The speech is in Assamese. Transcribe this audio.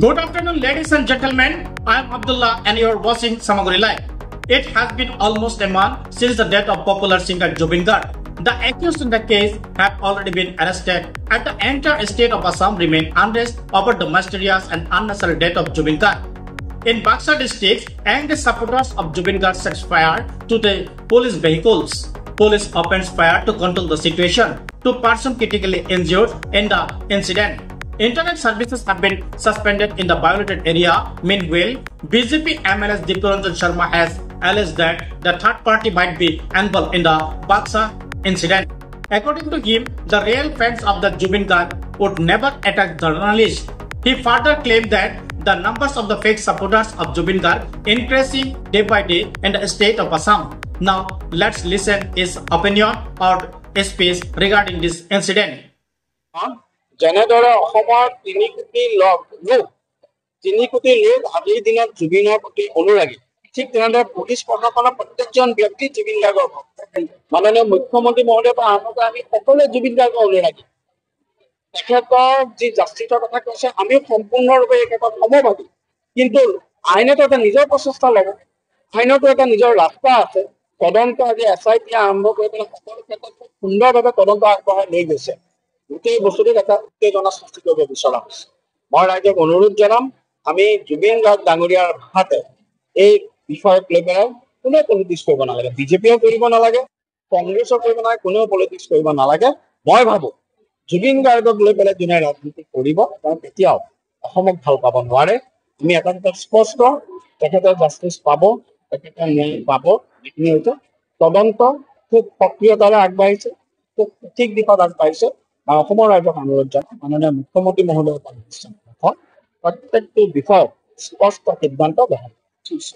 Good afternoon, ladies and gentlemen. I am Abdullah and you are watching Samaguri Live. It has been almost a month since the death of popular singer Jubin Garg. The accused in the case have already been arrested, and the entire state of Assam remains unrest over the mysterious and unnecessary death of Jubin Garg. In Buxar district, angry supporters of Jubin Garg set fire to the police vehicles. Police opened fire to control the situation. 2 persons critically injured in the incident. Internet services have been suspended in the violated area. Meanwhile, BJP MLS Dipyaranjan Sharma has alleged that the third party might be involved in the Buxar incident. According to him, the real fans of the Jubin Garg would never attack journalists. He further claimed that the numbers of the fake supporters of Jubin Garg increasing day by day in the state of Assam. Now, let's listen his opinion or speech regarding this incident. যেনেদৰে অসমৰ 3 কোটি লোক আজিৰ দিনত জুবিনৰ প্ৰতি অনুৰাগী, ঠিক তেনেদৰে পুলিচ প্ৰশাসনৰ প্ৰত্যেকজন ব্যক্তি জুবিন গাৰ্গৰ মাননীয় মুখ্যমন্ত্ৰী মহোদয় পৰা আৰম্ভ কৰি আমি সকলোৱে জুবিন গাৰ্গৰ অনুৰাগী। তেখেতৰ যি জাষ্টিছৰ কথা কৈছে আমি সম্পূৰ্ণৰূপে এই ক্ষেত্ৰত সমভাগী, কিন্তু আইনেতো এটা নিজৰ প্ৰচেষ্টা ল'ব, আইনতো এটা নিজৰ ৰাস্তা আছে। তদন্ত আজি SIT আৰম্ভ কৰি পেলাই সকলো ক্ষেত্ৰত খুব সুন্দৰভাৱে তদন্ত আগবঢ়াই লৈ গৈছে। গোটেই বস্তুটোত এটা উত্তেজনা সৃষ্টি কৰিব বিচৰা হৈছে। মই ৰাইজক অনুৰোধ জনাম, আমি জুবিন গাৰ্গ ডাঙৰীয়াৰ ভাষাতে এই বিষয়ক লৈ পেলাই কোনেও পলিটিক্স কৰিব নালাগে, বিজেপিয়েও কৰিব নালাগে, কংগ্ৰেছও কৰিব নালাগে, কোনেও পলিটিক্স কৰিব নালাগে। মই ভাবো জুবিন গাৰ্গক লৈ পেলাই যোনে ৰাজনীতি কৰিব তেওঁ কেতিয়াও অসমক ভাল পাব নোৱাৰে। আমি এটা ক্ষেত্ৰত স্পষ্ট, তেখেতে জাষ্টিছ পাব, তেখেতে ন্যায় পাব। যিখিনি হৈছে তদন্ত খুব সক্ৰিয়তাৰে আগবাঢ়িছে, খুব সঠিক দিশত আগবাঢ়িছে। অসমৰ ৰাইজক অনুৰোধ জনাম, মাননীয় মুখ্যমন্ত্ৰী মহোদয়ৰ পৰা প্ৰত্যেকটো বিষয়ত স্পষ্ট সিদ্ধান্ত গ্ৰহণ কৰিছে।